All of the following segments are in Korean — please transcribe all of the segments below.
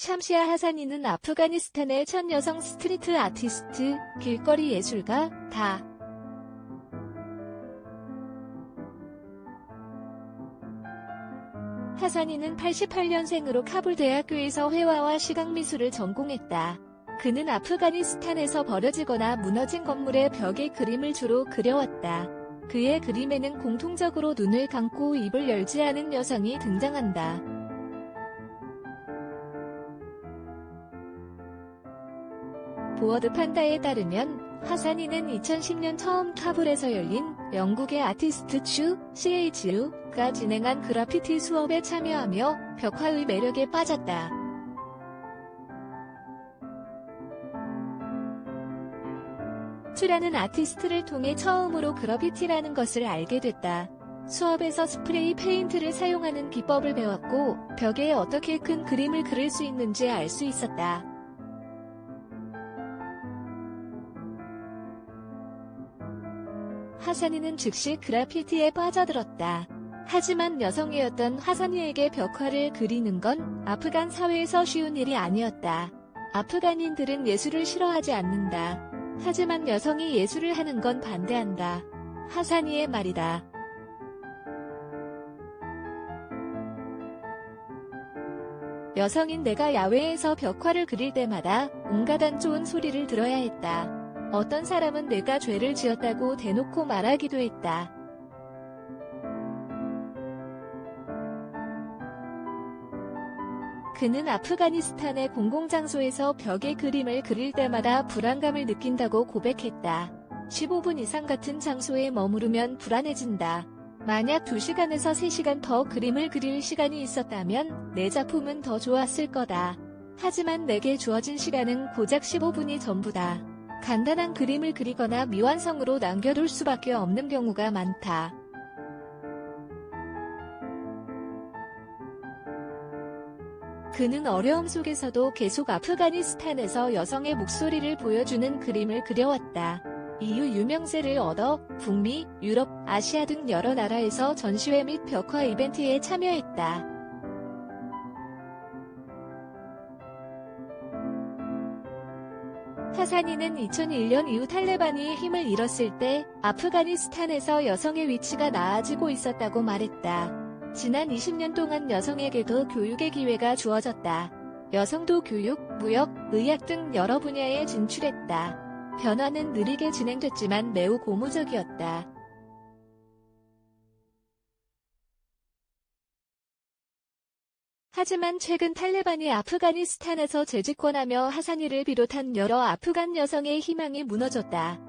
샴시아 하사니는 아프가니스탄의 첫 여성 스트리트 아티스트, 길거리 예술가, 다. 하사니는 88년생으로 카불 대학교에서 회화와 시각미술을 전공했다. 그는 아프가니스탄에서 버려지거나 무너진 건물의 벽에 그림을 주로 그려왔다. 그의 그림에는 공통적으로 눈을 감고 입을 열지 않은 여성이 등장한다. 보어드 판다에 따르면 하사니는 2010년 처음 카불에서 열린 영국의 아티스트 CHU가 진행한 그래피티 수업에 참여하며 벽화의 매력에 빠졌다. 추라는 아티스트를 통해 처음으로 그래피티라는 것을 알게 됐다. 수업에서 스프레이 페인트를 사용하는 기법을 배웠고 벽에 어떻게 큰 그림을 그릴 수 있는지 알 수 있었다. 하사니는 즉시 그래피티에 빠져들었다. 하지만 여성이었던 하사니에게 벽화를 그리는 건 아프간 사회에서 쉬운 일이 아니었다. 아프간인들은 예술을 싫어하지 않는다. 하지만 여성이 예술을 하는 건 반대한다. 하사니의 말이다. 여성인 내가 야외에서 벽화를 그릴 때마다 온갖 안 좋은 소리를 들어야 했다. 어떤 사람은 내가 죄를 지었다고 대놓고 말하기도 했다. 그는 아프가니스탄의 공공장소에서 벽에 그림을 그릴 때마다 불안감을 느낀다고 고백했다. 15분 이상 같은 장소에 머무르면 불안해진다. 만약 2시간에서 3시간 더 그림을 그릴 시간이 있었다면 내 작품은 더 좋았을 거다. 하지만 내게 주어진 시간은 고작 15분이 전부다. 간단한 그림을 그리거나 미완성으로 남겨둘 수밖에 없는 경우가 많다. 그는 어려움 속에서도 계속 아프가니스탄에서 여성의 목소리를 보여주는 그림을 그려왔다. 이후 유명세를 얻어 북미, 유럽, 아시아 등 여러 나라에서 전시회 및 벽화 이벤트에 참여했다. 하사니는 2001년 이후 탈레반이 힘을 잃었을 때 아프가니스탄에서 여성의 위치가 나아지고 있었다고 말했다. 지난 20년 동안 여성에게도 교육의 기회가 주어졌다. 여성도 교육, 무역, 의학 등 여러 분야에 진출했다. 변화는 느리게 진행됐지만 매우 고무적이었다. 하지만 최근 탈레반이 아프가니스탄에서 재집권하며 하사니를 비롯한 여러 아프간 여성의 희망이 무너졌다.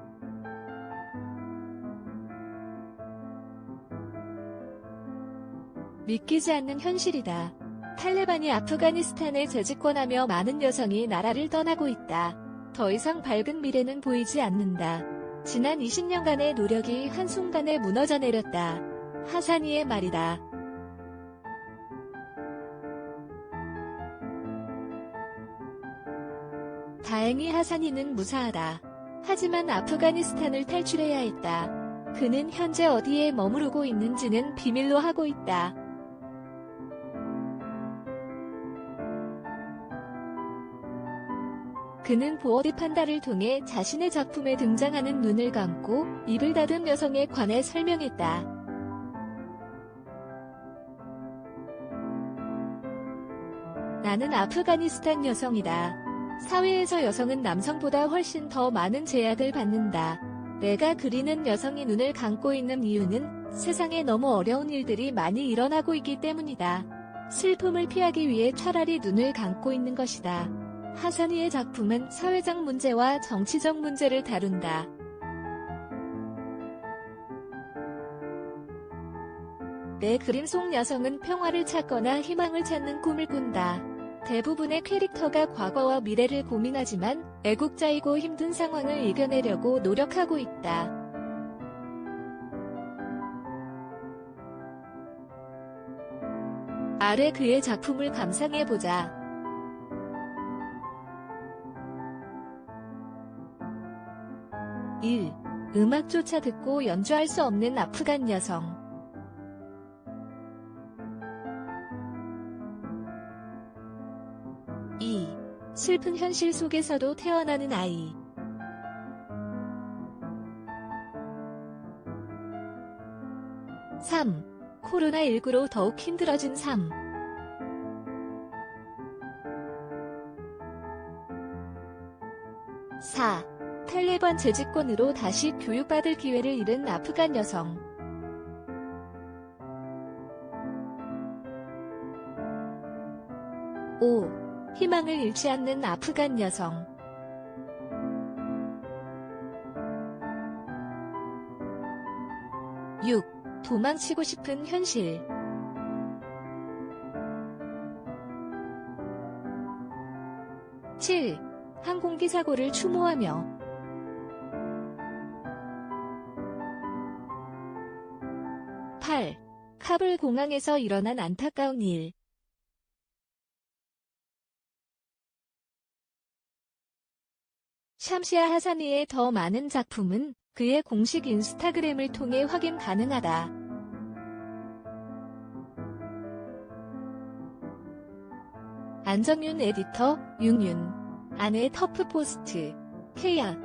믿기지 않는 현실이다. 탈레반이 아프가니스탄에 재집권하며 많은 여성이 나라를 떠나고 있다. 더 이상 밝은 미래는 보이지 않는다. 지난 20년간의 노력이 한순간에 무너져 내렸다. 하사니의 말이다. 다행히 하사니는 무사하다. 하지만 아프가니스탄을 탈출해야 했다. 그는 현재 어디에 머무르고 있는지는 비밀로 하고 있다. 그는 보어드 판다를 통해 자신의 작품에 등장하는 눈을 감고 입을 닫은 여성에 관해 설명했다. 나는 아프가니스탄 여성이다. 사회에서 여성은 남성보다 훨씬 더 많은 제약을 받는다. 내가 그리는 여성이 눈을 감고 있는 이유는 세상에 너무 어려운 일들이 많이 일어나고 있기 때문이다. 슬픔을 피하기 위해 차라리 눈을 감고 있는 것이다. 하사니의 작품은 사회적 문제와 정치적 문제를 다룬다. 내 그림 속 여성은 평화를 찾거나 희망을 찾는 꿈을 꾼다. 대부분의 캐릭터가 과거와 미래를 고민하지만 애국자이고 힘든 상황을 이겨내려고 노력하고 있다. 아래 그의 작품을 감상해보자. 1. 음악조차 듣고 연주할 수 없는 아프간 여성. 2. 슬픈 현실 속에서도 태어나는 아이. 3. 코로나19로 더욱 힘들어진 삶. 4. 탈레반 재집권으로 다시 교육받을 기회를 잃은 아프간 여성. 5. 희망을 잃지 않는 아프간 여성. 6. 도망치고 싶은 현실. 7. 항공기 사고를 추모하며. 8. 카불 공항에서 일어난 안타까운 일. 샴시아 하사니의 더 많은 작품은 그의 공식 인스타그램을 통해 확인 가능하다. 안정윤 에디터, 윤윤. 아내 터프 포스트. 케야.